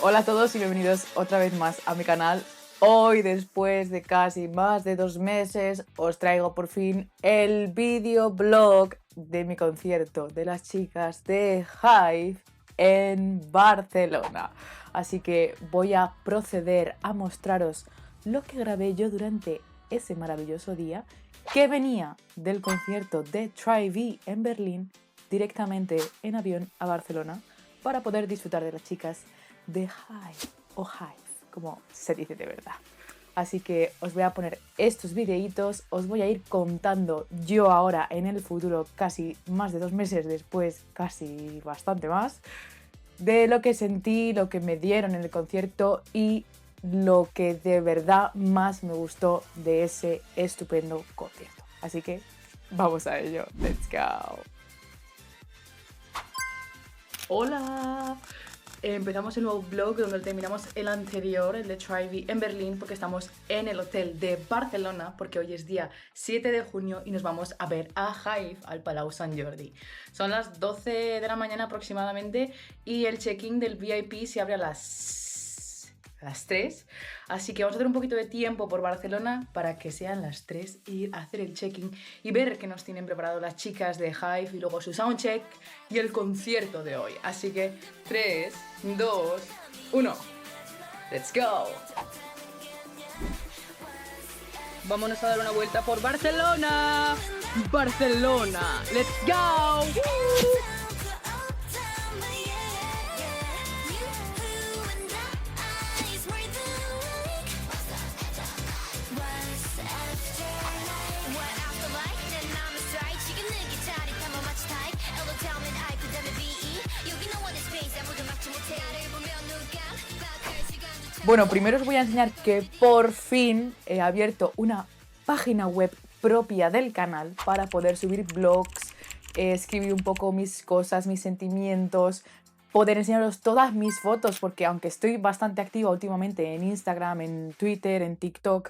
Hola a todos y bienvenidos otra vez más a mi canal. Hoy, después de casi más de 2 meses, os traigo por fin el videoblog de mi concierto de las chicas de Hive en Barcelona. Así que voy a proceder a mostraros lo que grabé yo durante ese maravilloso día que venía del concierto de TRIVE en Berlín directamente en avión a Barcelona para poder disfrutar de las chicas de Hive o Hive, como se dice de verdad. Así que os voy a poner estos videitos, os voy a ir contando yo ahora en el futuro, casi más de 2 meses después, casi bastante más, de lo que sentí, lo que me dieron en el concierto y lo que de verdad más me gustó de ese estupendo concierto. Así que vamos a ello, let's go. Hola. Empezamos el nuevo vlog donde terminamos el anterior, el de TRIVE en Berlín, porque estamos en el hotel de Barcelona, porque hoy es día 7 de junio y nos vamos a ver a Hive al Palau Sant Jordi. Son las 12 de la mañana aproximadamente y el check-in del VIP se abre a las 3, así que vamos a hacer un poquito de tiempo por Barcelona para que sean las 3 e ir a hacer el check-in y ver qué nos tienen preparado las chicas de Hive y luego su soundcheck y el concierto de hoy. Así que 3, 2, 1, let's go. Vámonos a dar una vuelta por Barcelona. Barcelona, let's go. Bueno, primero os voy a enseñar que por fin he abierto una página web propia del canal para poder subir vlogs, escribir un poco mis cosas, mis sentimientos, poder enseñaros todas mis fotos, porque aunque estoy bastante activa últimamente en Instagram, en Twitter, en TikTok,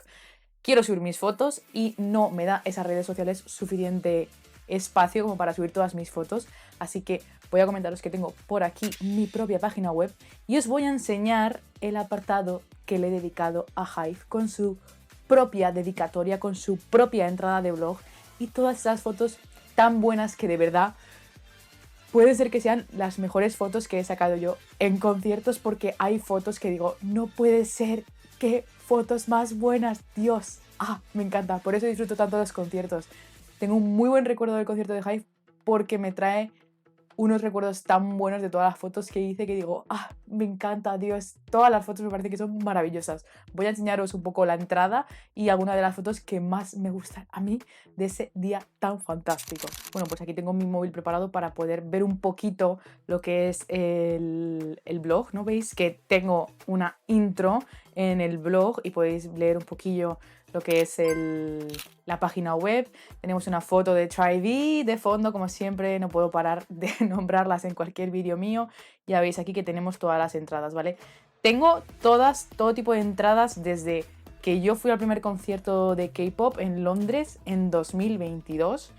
quiero subir mis fotos y no me da esas redes sociales suficiente espacio como para subir todas mis fotos, así que voy a comentaros que tengo por aquí mi propia página web y os voy a enseñar el apartado que le he dedicado a Hive con su propia dedicatoria, con su propia entrada de blog y todas esas fotos tan buenas que de verdad puede ser que sean las mejores fotos que he sacado yo en conciertos, porque hay fotos que digo, no puede ser, qué fotos más buenas, Dios, me encanta, por eso disfruto tanto de los conciertos. Tengo un muy buen recuerdo del concierto de Hive porque me trae unos recuerdos tan buenos de todas las fotos que hice que digo, me encanta, Dios, todas las fotos me parece que son maravillosas. Voy a enseñaros un poco la entrada y algunas de las fotos que más me gustan a mí de ese día tan fantástico. Bueno, pues aquí tengo mi móvil preparado para poder ver un poquito lo que es el blog, ¿no? Veis que tengo una intro en el blog y podéis leer un poquillo lo que es la página web. Tenemos una foto de TRIVE de fondo, como siempre, no puedo parar de nombrarlas en cualquier vídeo mío. Ya veis aquí que tenemos todas las entradas, ¿vale? Tengo todo tipo de entradas desde que yo fui al primer concierto de K-pop en Londres en 2022,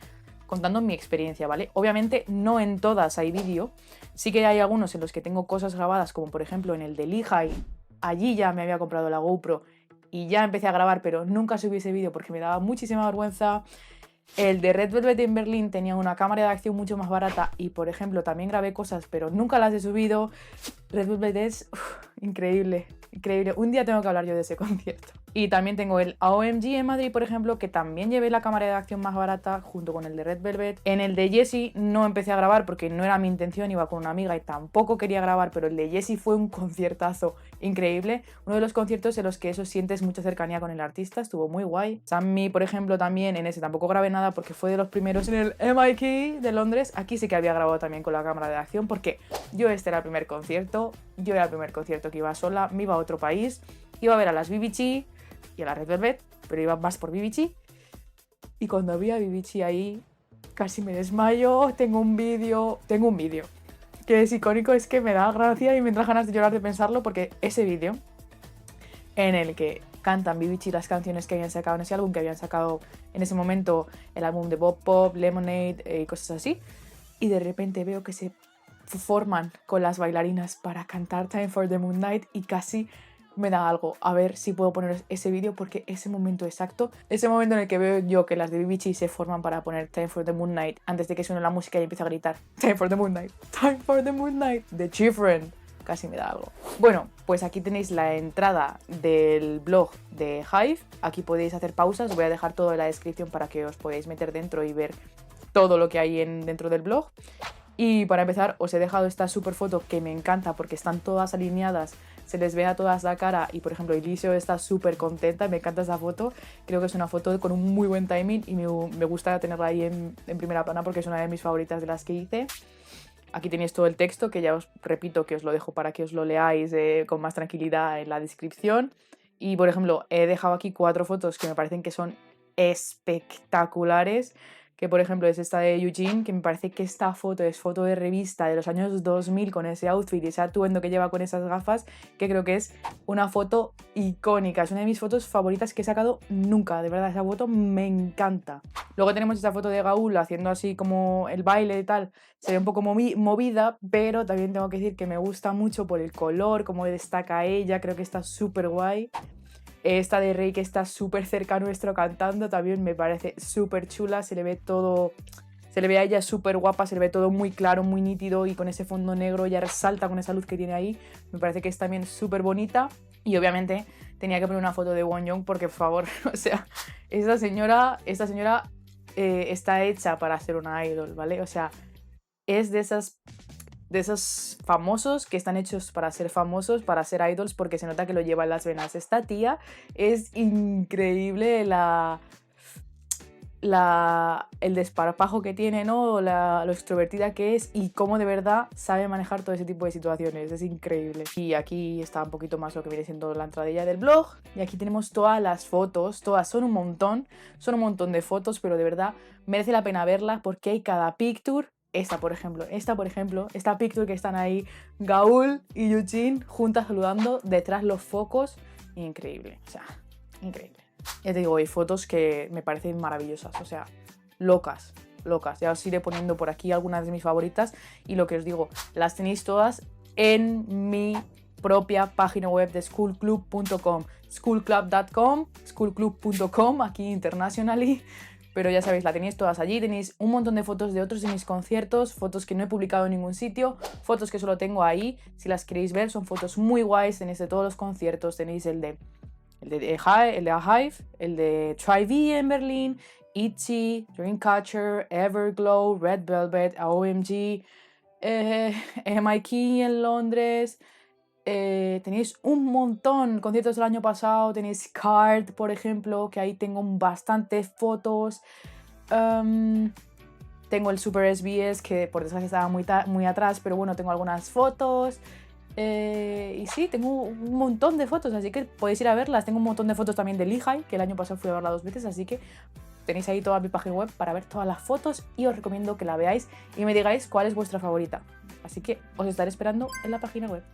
contando mi experiencia, ¿vale? Obviamente no en todas hay vídeo, sí que hay algunos en los que tengo cosas grabadas, como por ejemplo en el de Lehigh. Allí ya me había comprado la GoPro y ya empecé a grabar, pero nunca subí ese vídeo porque me daba muchísima vergüenza. El de Red Velvet en Berlín tenía una cámara de acción mucho más barata y, por ejemplo, también grabé cosas, pero nunca las he subido. Red Velvet es increíble, increíble. Un día tengo que hablar yo de ese concierto. Y también tengo el AOMG en Madrid, por ejemplo, que también llevé la cámara de acción más barata junto con el de Red Velvet. En el de Jessie no empecé a grabar porque no era mi intención, iba con una amiga y tampoco quería grabar, pero el de Jessie fue un conciertazo increíble. Uno de los conciertos en los que eso sientes mucha cercanía con el artista, estuvo muy guay. Sammy, por ejemplo, también en ese tampoco grabé nada porque fue de los primeros en el MIT de Londres. Aquí sí que había grabado también con la cámara de acción porque yo era el primer concierto, yo era el primer concierto que iba sola, me iba a otro país, iba a ver a las BBG y a la Red Velvet, pero iba más por BBG. Y cuando vi a BBG ahí, casi me desmayo. Tengo un vídeo que es icónico, es que me da gracia y me da ganas de llorar de pensarlo, porque ese vídeo en el que cantan BBG las canciones que habían sacado en ese álbum, que habían sacado en ese momento el álbum de Bob Pop, Lemonade y cosas así, y de repente veo que se forman con las bailarinas para cantar Time for the Moon Night y casi me da algo. A ver si puedo poner ese vídeo porque ese momento exacto, ese momento en el que veo yo que las de BBG se forman para poner Time for the Moon Night antes de que suene la música y empiece a gritar Time for the Moon Night, Time for the Moon Night, The Children, casi me da algo. Bueno, pues aquí tenéis la entrada del blog de Hive. Aquí podéis hacer pausas, os voy a dejar todo en la descripción para que os podáis meter dentro y ver todo lo que hay dentro del blog. Y para empezar os he dejado esta super foto que me encanta porque están todas alineadas, se les ve a todas la cara y por ejemplo Eliseo está súper contenta, me encanta esa foto, creo que es una foto con un muy buen timing y me gusta tenerla ahí en primera plana porque es una de mis favoritas de las que hice. Aquí tenéis todo el texto que ya os repito que os lo dejo para que os lo leáis con más tranquilidad en la descripción. Y por ejemplo he dejado aquí 4 fotos que me parecen que son espectaculares. Que por ejemplo es esta de Eugene, que me parece que esta foto es foto de revista de los años 2000 con ese outfit y ese atuendo que lleva con esas gafas, que creo que es una foto icónica, es una de mis fotos favoritas que he sacado nunca, de verdad, esa foto me encanta. Luego tenemos esta foto de Gaúl haciendo así como el baile y tal, se ve un poco movida, pero también tengo que decir que me gusta mucho por el color, cómo destaca ella, creo que está súper guay. Esta de Rey que está súper cerca a nuestro cantando también me parece súper chula, se le ve todo, se le ve a ella súper guapa, se le ve todo muy claro, muy nítido y con ese fondo negro ya resalta con esa luz que tiene ahí, me parece que es también súper bonita. Y obviamente tenía que poner una foto de Wonyoung porque por favor, o sea, esta señora está hecha para ser una idol, ¿vale? O sea, es de esos famosos que están hechos para ser famosos, para ser idols, porque se nota que lo lleva en las venas. Esta tía es increíble el desparpajo que tiene, ¿no? Lo extrovertida que es y cómo de verdad sabe manejar todo ese tipo de situaciones. Es increíble. Y aquí está un poquito más lo que viene siendo la entradilla del blog. Y aquí tenemos todas las fotos, todas son un montón de fotos, pero de verdad merece la pena verlas porque hay cada picture. Esta, por ejemplo, esta picture que están ahí, Gaúl y Eugene juntas saludando, detrás los focos, increíble, o sea, increíble. Ya te digo, hay fotos que me parecen maravillosas, o sea, locas. Ya os iré poniendo por aquí algunas de mis favoritas y lo que os digo, las tenéis todas en mi propia página web de schoolclub.com, schoolclub.com, aquí internationally. Pero ya sabéis, la tenéis todas allí, tenéis un montón de fotos de otros de mis conciertos, fotos que no he publicado en ningún sitio, fotos que solo tengo ahí, si las queréis ver, son fotos muy guays, tenéis de todos los conciertos, tenéis el de Hive, el de Try-V en Berlín, ITZY, Dreamcatcher, Everglow, Red Velvet, OMG, MIK en Londres. Tenéis un montón, conciertos del año pasado, tenéis Card, por ejemplo, que ahí tengo bastantes fotos. Tengo el Super SBS, que por desgracia estaba muy atrás, pero bueno, tengo algunas fotos. Y sí, tengo un montón de fotos, así que podéis ir a verlas. Tengo un montón de fotos también de Lehigh, que el año pasado fui a verla 2 veces, así que tenéis ahí toda mi página web para ver todas las fotos y os recomiendo que la veáis y me digáis cuál es vuestra favorita. Así que os estaré esperando en la página web.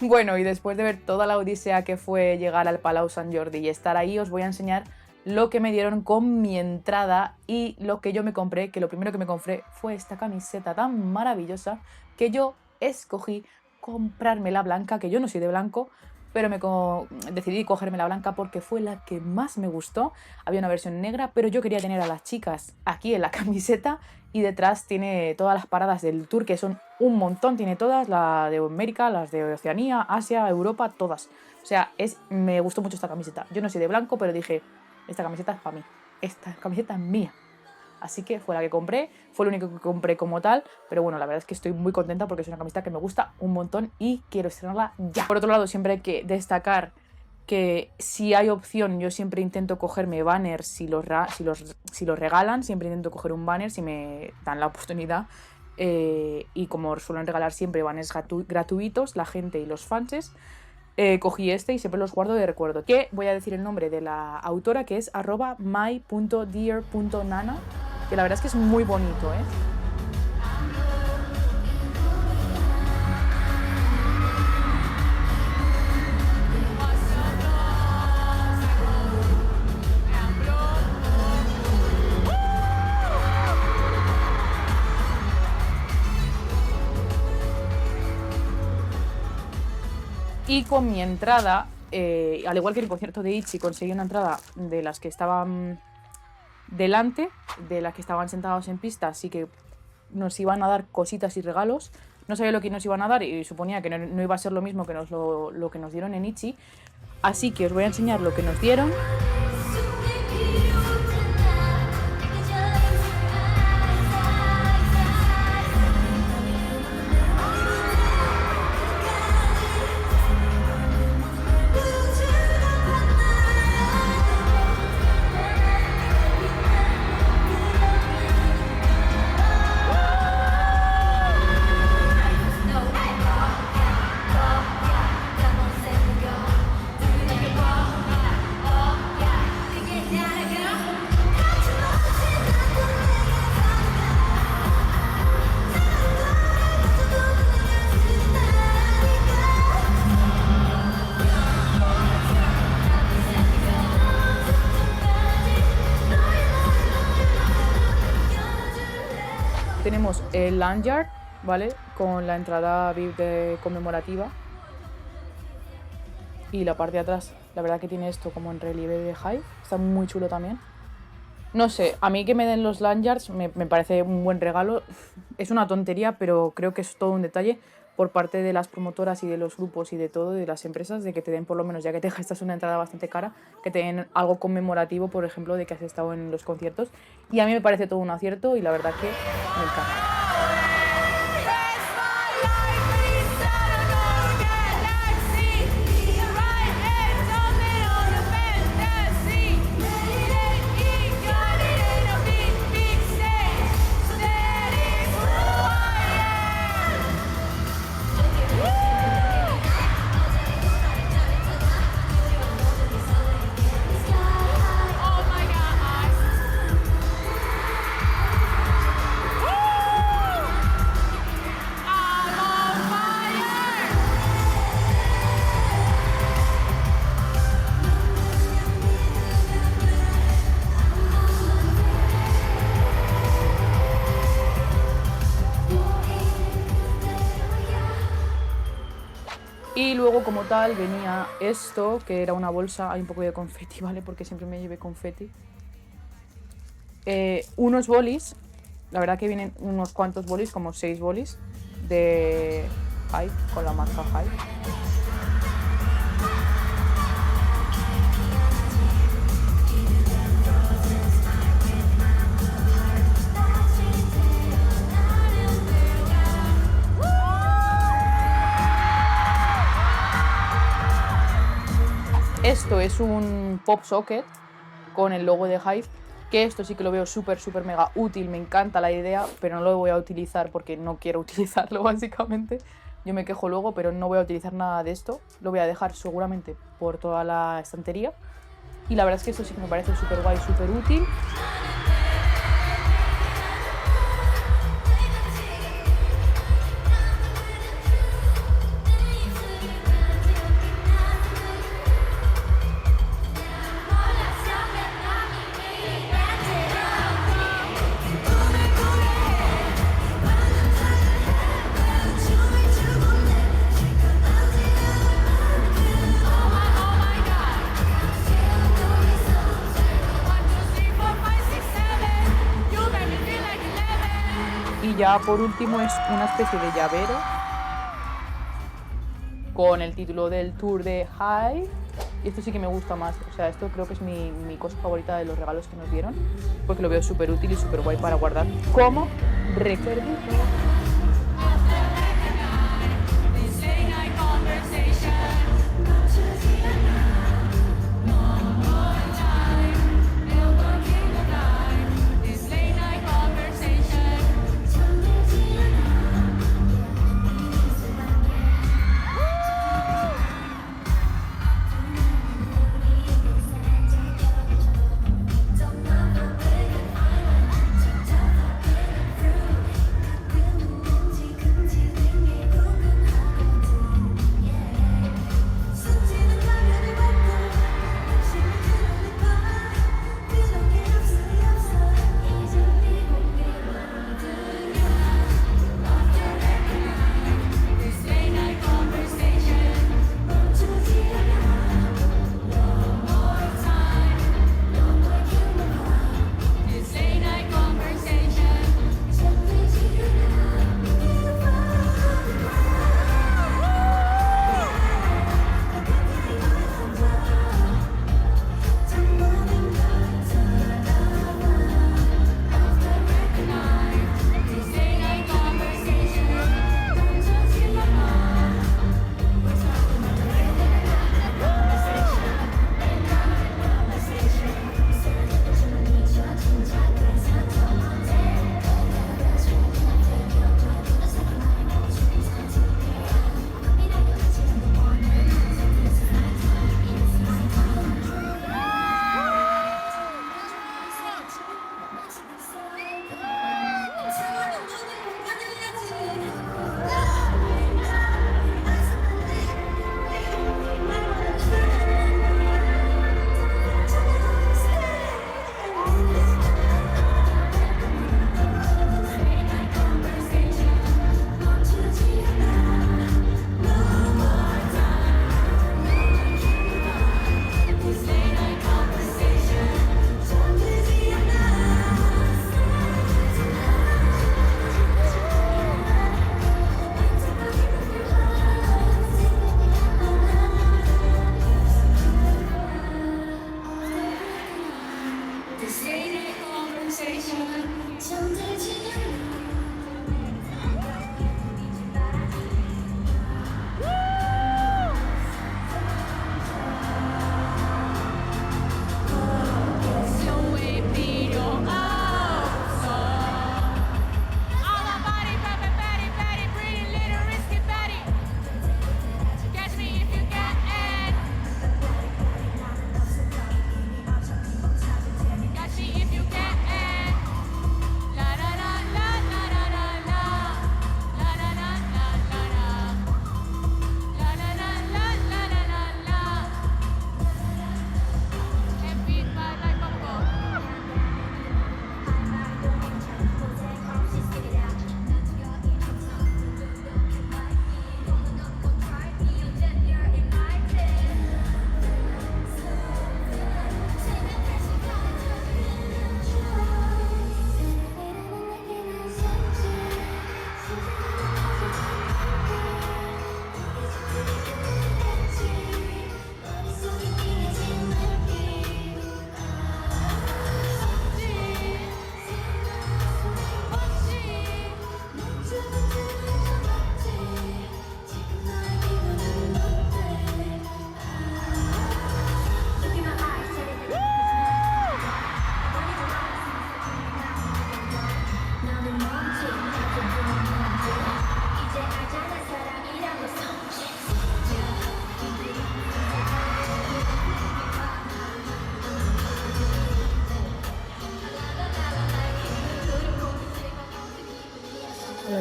Bueno, y después de ver toda la odisea que fue llegar al Palau Sant Jordi y estar ahí, os voy a enseñar lo que me dieron con mi entrada y lo que yo me compré, que lo primero que me compré fue esta camiseta tan maravillosa que yo escogí comprarme la blanca, que yo no soy de blanco, pero decidí cogerme la blanca porque fue la que más me gustó. Había una versión negra, pero yo quería tener a las chicas aquí en la camiseta y detrás tiene todas las paradas del tour, que son un montón, tiene todas, la de América, las de Oceanía, Asia, Europa, todas. O sea, me gustó mucho esta camiseta. Yo no soy de blanco, pero dije, esta camiseta es para mí, esta camiseta es mía. Así que fue la que compré, fue lo único que compré como tal, pero bueno, la verdad es que estoy muy contenta porque es una camiseta que me gusta un montón y quiero estrenarla ya. Por otro lado, siempre hay que destacar que si hay opción, yo siempre intento cogerme banners si los regalan, siempre intento coger un banner si me dan la oportunidad. Y como suelen regalar siempre banners gratuitos, la gente y los fanses, cogí este y siempre los guardo de recuerdo. Que voy a decir el nombre de la autora, que es @my.dear.nana, que la verdad es que es muy bonito, ¿eh? Y con mi entrada, al igual que el concierto de Itchy, conseguí una entrada de las que estaban delante, de las que estaban sentados en pista, así que nos iban a dar cositas y regalos. No sabía lo que nos iban a dar y suponía que no iba a ser lo mismo que lo que nos dieron en Itchy. Así que os voy a enseñar lo que nos dieron. Tenemos el lanyard, ¿vale? Con la entrada VIP conmemorativa. Y la parte de atrás, la verdad que tiene esto como en relieve de Hive. Está muy chulo también. No sé, a mí que me den los lanyards me parece un buen regalo. Es una tontería, pero creo que es todo un detalle por parte de las promotoras y de los grupos y de todo, de las empresas, de que te den por lo menos, ya que te gastas una entrada bastante cara, que te den algo conmemorativo, por ejemplo, de que has estado en los conciertos. Y a mí me parece todo un acierto y la verdad que me encanta. Y luego como tal venía esto, que era una bolsa, hay un poco de confeti, ¿vale? Porque siempre me llevé confeti. Unos bolis, la verdad que vienen unos cuantos bolis, como 6 bolis de Hive, con la marca Hive. Esto es un pop socket con el logo de Hive, que esto sí que lo veo súper mega útil, me encanta la idea, pero no lo voy a utilizar porque no quiero utilizarlo básicamente. Yo me quejo luego, pero no voy a utilizar nada de esto, lo voy a dejar seguramente por toda la estantería. Y la verdad es que esto sí que me parece súper guay, súper útil. Y ya por último es una especie de llavero con el título del tour de Hive. Y esto sí que me gusta más, o sea, esto creo que es mi cosa favorita de los regalos que nos dieron, porque lo veo súper útil y súper guay para guardar como recuerdito.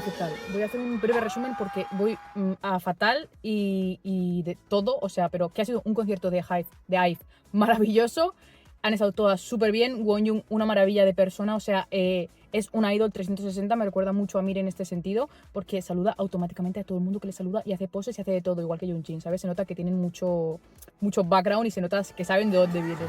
¿qué tal? Voy a hacer un breve resumen porque voy a fatal y de todo, o sea, pero que ha sido un concierto de IVE maravilloso. Han estado todas súper bien. Wonjung, una maravilla de persona, o sea, es una idol 360, me recuerda mucho a Mir en este sentido, porque saluda automáticamente a todo el mundo que le saluda y hace poses y hace de todo, igual que Jin, ¿sabes? Se nota que tienen mucho background y se nota que saben de dónde vienen.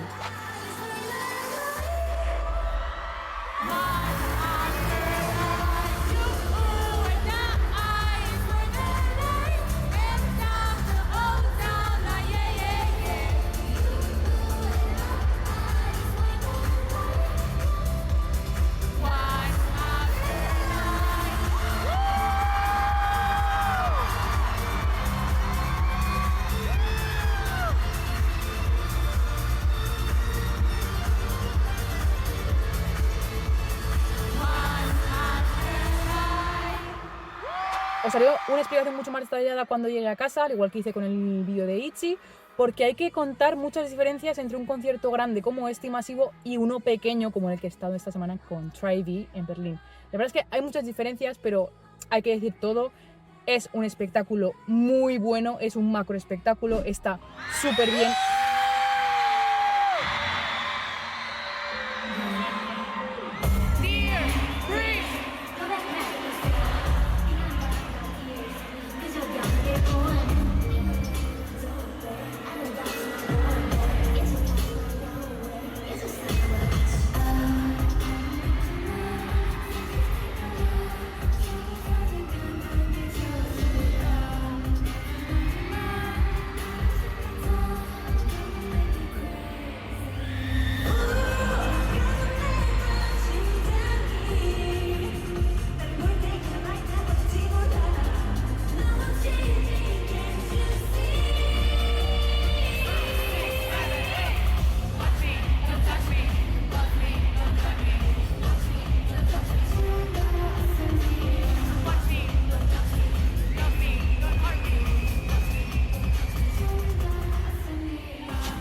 Os haré una explicación mucho más detallada cuando llegue a casa, al igual que hice con el vídeo de Itzy, porque hay que contar muchas diferencias entre un concierto grande como este y masivo y uno pequeño como el que he estado esta semana con TRIVE en Berlín. La verdad es que hay muchas diferencias, pero hay que decir todo. Es un espectáculo muy bueno, es un macro espectáculo, está súper bien.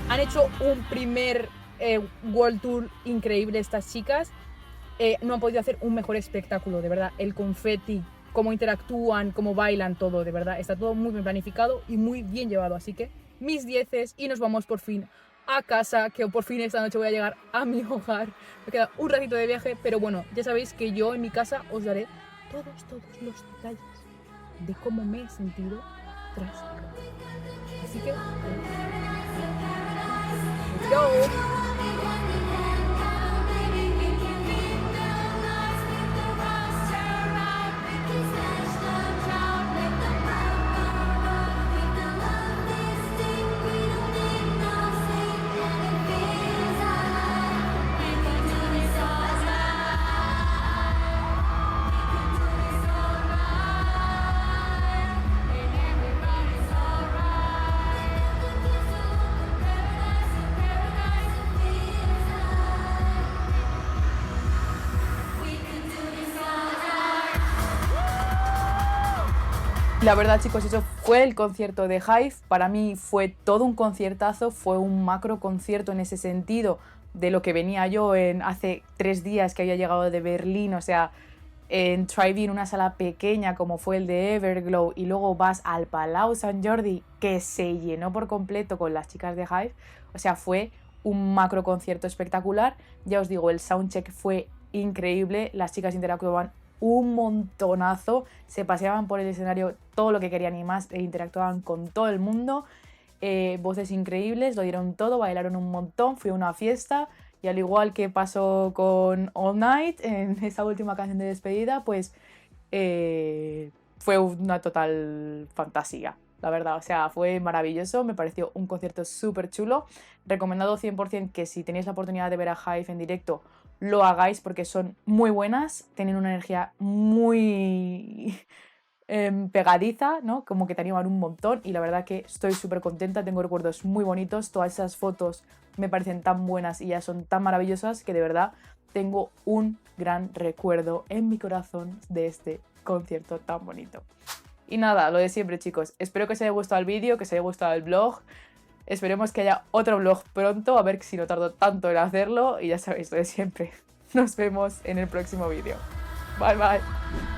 Han hecho un primer World Tour increíble estas chicas. No han podido hacer un mejor espectáculo, de verdad. El confeti, cómo interactúan, cómo bailan, todo, de verdad. Está todo muy bien planificado y muy bien llevado. Así que mis 10 y nos vamos por fin a casa, que por fin esta noche voy a llegar a mi hogar. Me queda un ratito de viaje, pero bueno, ya sabéis que yo en mi casa os daré todos los detalles de cómo me he sentido tras. Así que... Let's go! La verdad, chicos, eso fue el concierto de IVE. Para mí fue todo un conciertazo, fue un macro concierto en ese sentido de lo que venía yo hace 3 días que había llegado de Berlín, o sea, en TRIVE en una sala pequeña como fue el de Everglow y luego vas al Palau Sant Jordi que se llenó por completo con las chicas de IVE, o sea, fue un macro concierto espectacular. Ya os digo, el soundcheck fue increíble, las chicas interactuaban un montonazo, se paseaban por el escenario todo lo que querían y más e interactuaban con todo el mundo, voces increíbles, lo dieron todo, bailaron un montón, fue una fiesta y al igual que pasó con All Night en esa última canción de despedida, pues fue una total fantasía, la verdad, o sea, fue maravilloso, me pareció un concierto súper chulo, recomendado 100% que si tenéis la oportunidad de ver a IVE en directo, lo hagáis porque son muy buenas, tienen una energía muy pegadiza, ¿no? Como que te animan un montón y la verdad que estoy súper contenta, tengo recuerdos muy bonitos, todas esas fotos me parecen tan buenas y ya son tan maravillosas que de verdad tengo un gran recuerdo en mi corazón de este concierto tan bonito. Y nada, lo de siempre, chicos, espero que os haya gustado el vídeo, que os haya gustado el vlog. Esperemos que haya otro vlog pronto, a ver si no tardo tanto en hacerlo. Y ya sabéis, lo de siempre. Nos vemos en el próximo vídeo. Bye, bye.